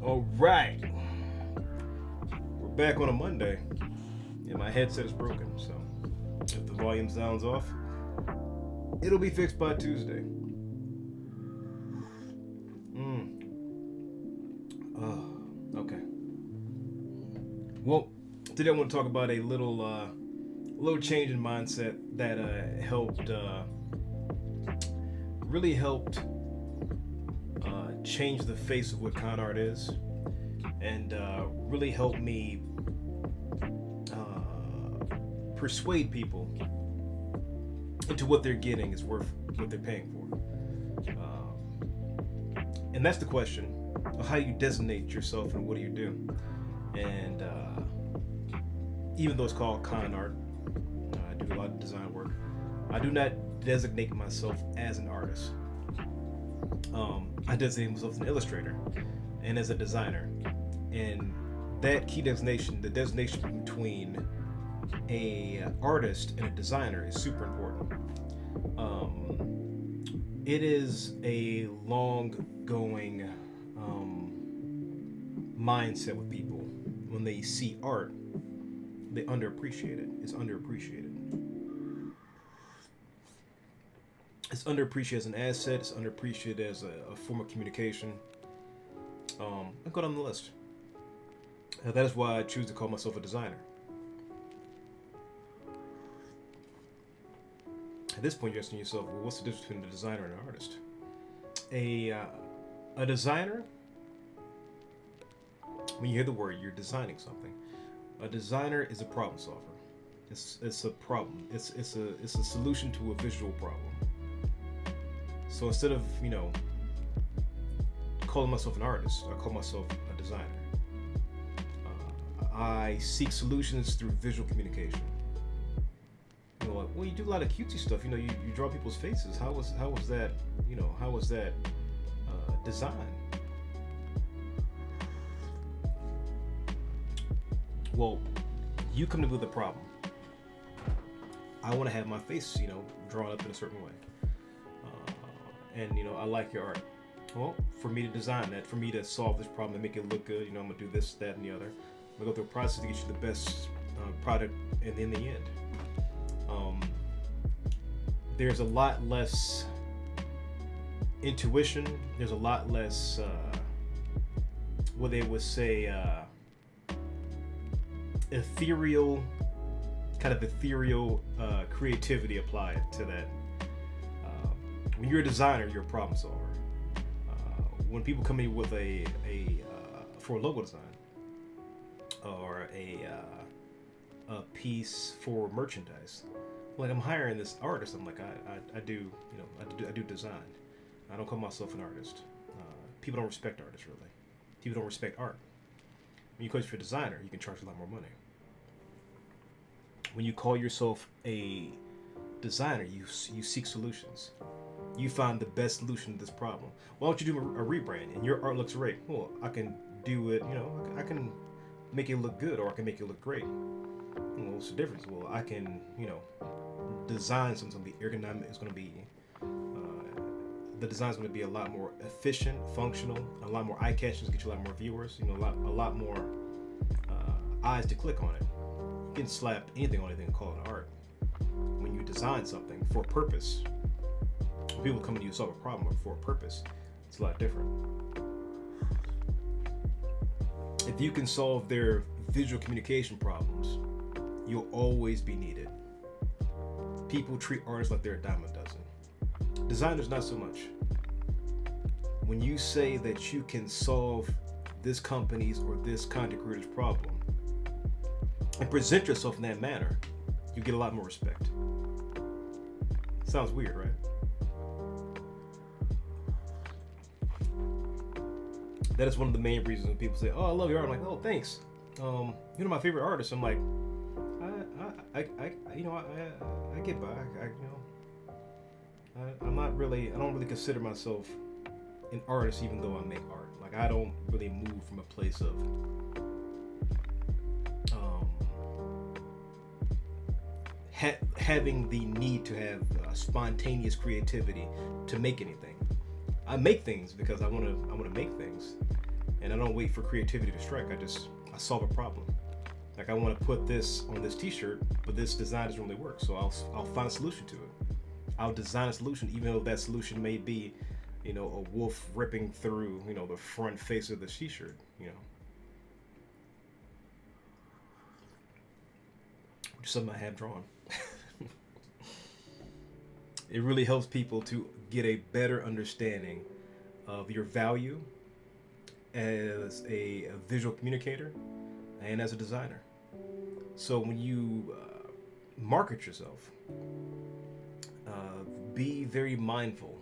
All right, we're back on a Monday. Yeah, my headset is broken, so if the volume sounds off, it'll be fixed by Tuesday. Okay. Well, today I want to talk about a little change in mindset that really helped change the face of what con art is, and really helped me persuade people into what they're getting is worth what they're paying for. And that's the question of how you designate yourself and what do you do. And even though it's called con art, I do a lot of design work. I do not designate myself as an artist. I designate myself as an illustrator and as a designer. And that key designation, the designation between a artist and a designer, is super important. It is a long-going mindset with people. When they see art, they underappreciate it. It's underappreciated. It's underappreciated as an asset. It's underappreciated as a form of communication. I'll go down the list. That is why I choose to call myself a designer. At this point, you're asking yourself, well, what's the difference between a designer and an artist? A designer, when you hear the word, you're designing something. A designer is a problem solver. It's a problem. It's a solution to a visual problem. So instead of calling myself an artist, I call myself a designer. I seek solutions through visual communication. Like, well, you do a lot of cutesy stuff. You draw people's faces. How was that? How was that design? Well, you come to me with a problem. I want to have my face, drawn up in a certain way. And I like your art. Well, for me to design that, for me to solve this problem and make it look good, I'm gonna do this, that, and the other. I'm gonna go through a process to get you the best product, and in the end, there's a lot less intuition. There's a lot less, what they would say, ethereal creativity applied to that. When you're a designer, you're a problem solver. When people come in with for a logo design or a piece for merchandise, like I'm hiring this artist, I'm like I do design. I don't call myself an artist. People don't respect artists really. People don't respect art. When you call yourself a designer, you can charge a lot more money. When you call yourself a designer, you seek solutions. You find the best solution to this problem. Why don't you do a rebrand? And your art looks great. Well, I can do it. I can make it look good, or I can make it look great. Well, what's the difference? Well, I can, design something that's going to be ergonomic. It's going to be the design's going to be a lot more efficient, functional, a lot more eye-catching, to get you a lot more viewers. A lot more eyes to click on it. You can slap anything on anything and call it art. When you design something for a purpose, when people come to you to solve a problem for a purpose, it's a lot different. If you can solve their visual communication problems, you'll always be needed. People treat artists like they're a dime a dozen. Designers, not so much. When you say that you can solve this company's or this content creator's problem and present yourself in that manner, you get a lot more respect. Sounds weird, right? That is one of the main reasons when people say, "Oh, I love your art." I'm like, "Oh, thanks." My favorite artist. I'm like, I get by. I'm not really. I don't really consider myself an artist, even though I make art. Like, I don't really move from a place of having the need to have spontaneous creativity to make anything. I make things because I want to make things. and I don't wait for creativity to strike. I solve a problem. Like, I want to put this on this T-shirt, but this design doesn't really work, so I'll find a solution to it. I'll design a solution, even though that solution may be, a wolf ripping through, the front face of the T-shirt, which is something I have drawn. It really helps people to get a better understanding of your value as a visual communicator and as a designer. So when you market yourself, be very mindful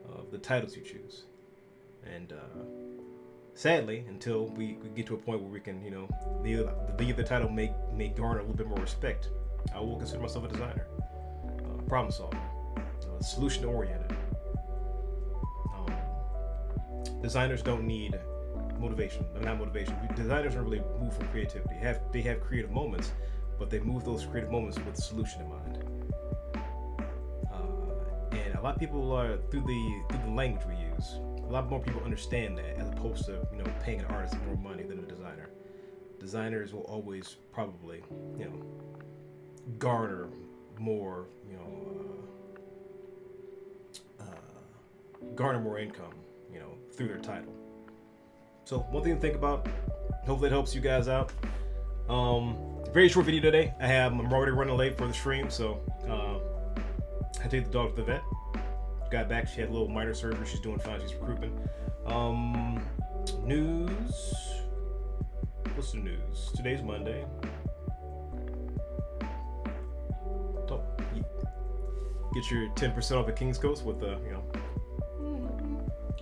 of the titles you choose. And sadly, until we get to a point where we can, the title may garner a little bit more respect, I will consider myself a designer, problem solver, solution oriented. Designers don't need motivation. Not motivation. Designers don't really move from creativity. They have creative moments, but they move those creative moments with a solution in mind. And a lot of people are through the language we use. A lot more people understand that, as opposed to paying an artist more money than a designer. Designers will always probably garner more garner more income through their title. So one thing to think about. Hopefully it helps you guys out. Very short video today. I'm already running late for the stream, so I had to take the dog to the vet. Got back. She had a little minor surgery. She's doing fine. She's recouping. News. What's the news? Today's Monday. Get your 10% off at King's Coast with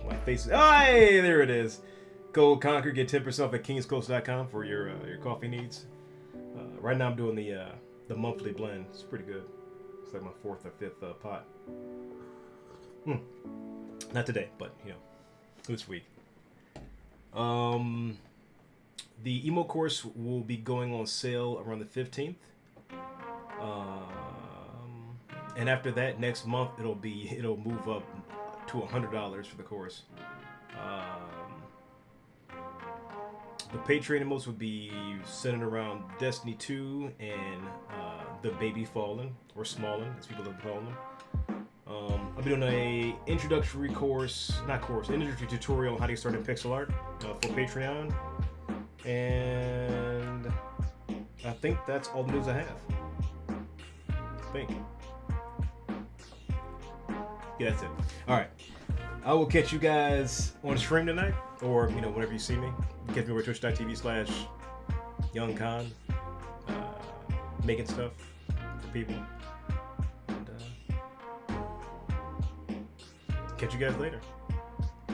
my face. Hey, there it is. Go conquer. Get 10% off at kingscoast.com for your coffee needs. Right now I'm doing the monthly blend. It's pretty good. It's like my 4th or 5th pot. Not today, but this week. The emo course will be going on sale around the 15th. And after that, next month it'll move up to $100 for the course. The Patreon emotes would be centered around Destiny 2 and the Baby Fallen, or Smallin, as people have been calling them. I'll be doing a introductory introductory tutorial on how to get started in pixel art for Patreon. And I think that's all the news I have. I think. Yeah, that's it. All right. I will catch you guys on stream tonight, or whenever you see me. Catch me over twitch.tv/YoungKhan, making stuff for people. And catch you guys later.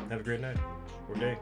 Have a great night or day.